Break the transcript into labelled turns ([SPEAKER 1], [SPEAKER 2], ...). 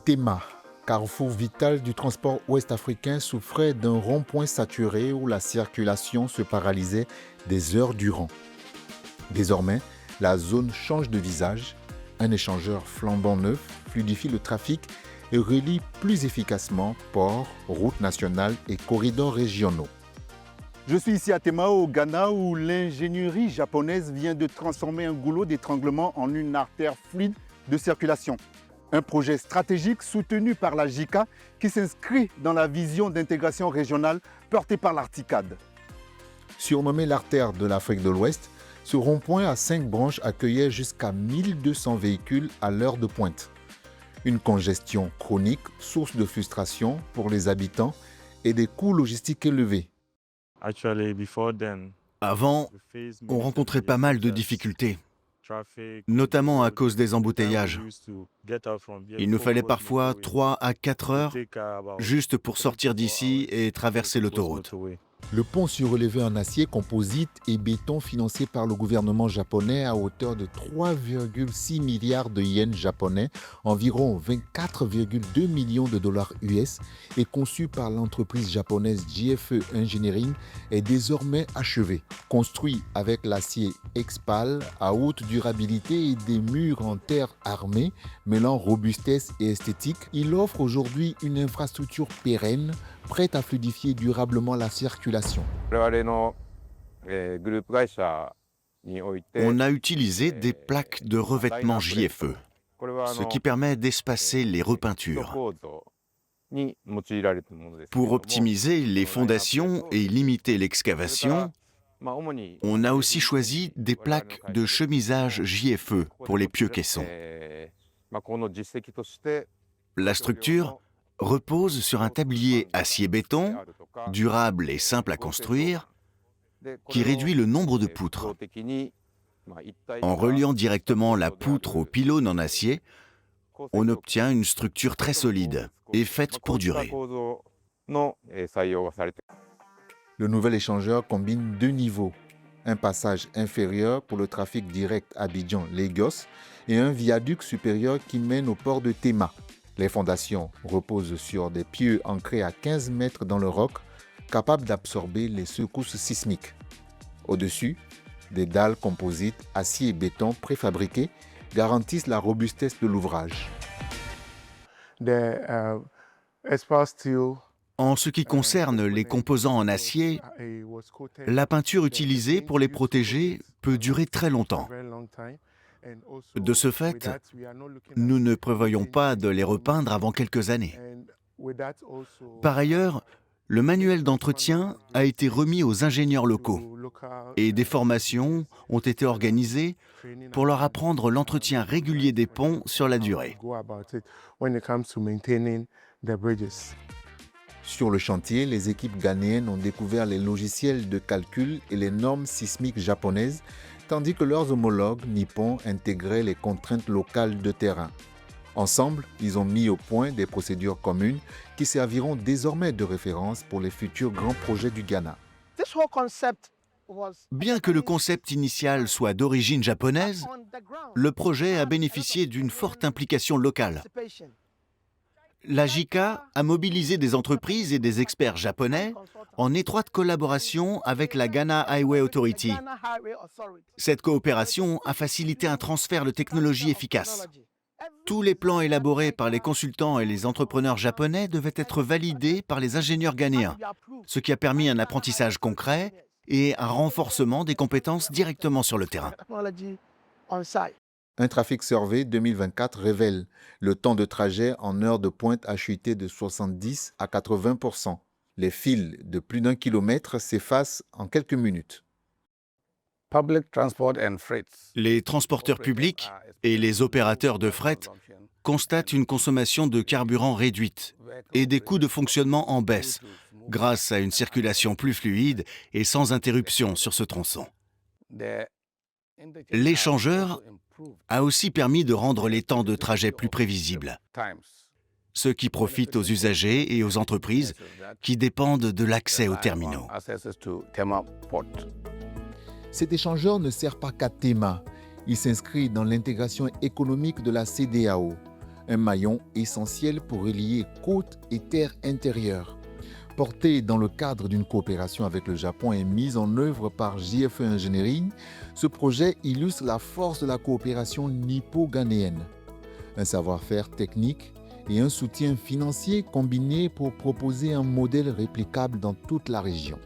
[SPEAKER 1] Tema, carrefour vital du transport ouest-africain, souffrait d'un rond-point saturé où la circulation se paralysait des heures durant. Désormais, la zone change de visage. Un échangeur flambant neuf fluidifie le trafic et relie plus efficacement ports, routes nationales et corridors régionaux. Je suis ici à Tema, au Ghana, où l'ingénierie japonaise vient de transformer un goulot d'étranglement en une artère fluide de circulation. Un projet stratégique soutenu par la JICA qui s'inscrit dans la vision d'intégration régionale portée par l'Articade. Surnommé l'artère de l'Afrique de l'Ouest, ce rond-point à 5 branches accueillait jusqu'à 1200 véhicules à l'heure de pointe. Une congestion chronique, source de frustration pour les habitants et des coûts logistiques élevés.
[SPEAKER 2] Avant, on rencontrait pas mal de difficultés, notamment à cause des embouteillages. Il nous fallait parfois 3 à 4 heures juste pour sortir d'ici et traverser l'autoroute.
[SPEAKER 1] Le pont surélevé en acier composite et béton financé par le gouvernement japonais à hauteur de 3,6 milliards de yens japonais, environ 24,2 millions de dollars US, et conçu par l'entreprise japonaise JFE Engineering, est désormais achevé. Construit avec l'acier Expal à haute durabilité et des murs en terre armée, mêlant robustesse et esthétique, il offre aujourd'hui une infrastructure pérenne, prête à fluidifier durablement la circulation.
[SPEAKER 2] On a utilisé des plaques de revêtement JFE, ce qui permet d'espacer les repeintures. Pour optimiser les fondations et limiter l'excavation, on a aussi choisi des plaques de chemisage JFE pour les pieux caissons. La structure repose sur un tablier acier-béton, durable et simple à construire, qui réduit le nombre de poutres. En reliant directement la poutre au pylône en acier, on obtient une structure très solide et faite pour durer.
[SPEAKER 1] Le nouvel échangeur combine 2 niveaux, un passage inférieur pour le trafic direct Abidjan-Lagos et un viaduc supérieur qui mène au port de Tema. Les fondations reposent sur des pieux ancrés à 15 mètres dans le roc, capables d'absorber les secousses sismiques. Au-dessus, des dalles composites acier et béton préfabriquées garantissent la robustesse de l'ouvrage.
[SPEAKER 2] En ce qui concerne les composants en acier, la peinture utilisée pour les protéger peut durer très longtemps. De ce fait, nous ne prévoyons pas de les repeindre avant quelques années. Par ailleurs, le manuel d'entretien a été remis aux ingénieurs locaux et des formations ont été organisées pour leur apprendre l'entretien régulier des ponts sur la durée.
[SPEAKER 1] Sur le chantier, les équipes ghanéennes ont découvert les logiciels de calcul et les normes sismiques japonaises, tandis que leurs homologues nippons intégraient les contraintes locales de terrain. Ensemble, ils ont mis au point des procédures communes qui serviront désormais de référence pour les futurs grands projets du Ghana.
[SPEAKER 2] Bien que le concept initial soit d'origine japonaise, le projet a bénéficié d'une forte implication locale. La JICA a mobilisé des entreprises et des experts japonais en étroite collaboration avec la Ghana Highway Authority. Cette coopération a facilité un transfert de technologie efficace. Tous les plans élaborés par les consultants et les entrepreneurs japonais devaient être validés par les ingénieurs ghanéens, ce qui a permis un apprentissage concret et un renforcement des compétences directement sur le terrain.
[SPEAKER 1] Un Traffic Survey 2024 révèle le temps de trajet en heure de pointe a chuté de 70 à 80%. Les fils de plus d'1 kilomètre s'effacent en quelques minutes.
[SPEAKER 2] Les transporteurs publics et les opérateurs de fret constatent une consommation de carburant réduite et des coûts de fonctionnement en baisse grâce à une circulation plus fluide et sans interruption sur ce tronçon. L'échangeur a aussi permis de rendre les temps de trajet plus prévisibles, ce qui profite aux usagers et aux entreprises qui dépendent de l'accès aux terminaux.
[SPEAKER 1] Cet échangeur ne sert pas qu'à Tema. Il s'inscrit dans l'intégration économique de la CEDEAO. un maillon essentiel pour relier côtes et terres intérieures. Porté dans le cadre d'une coopération avec le Japon et mis en œuvre par JFE Engineering, ce projet illustre la force de la coopération nippo-ghanéenne. Un savoir-faire technique et un soutien financier combinés pour proposer un modèle réplicable dans toute la région.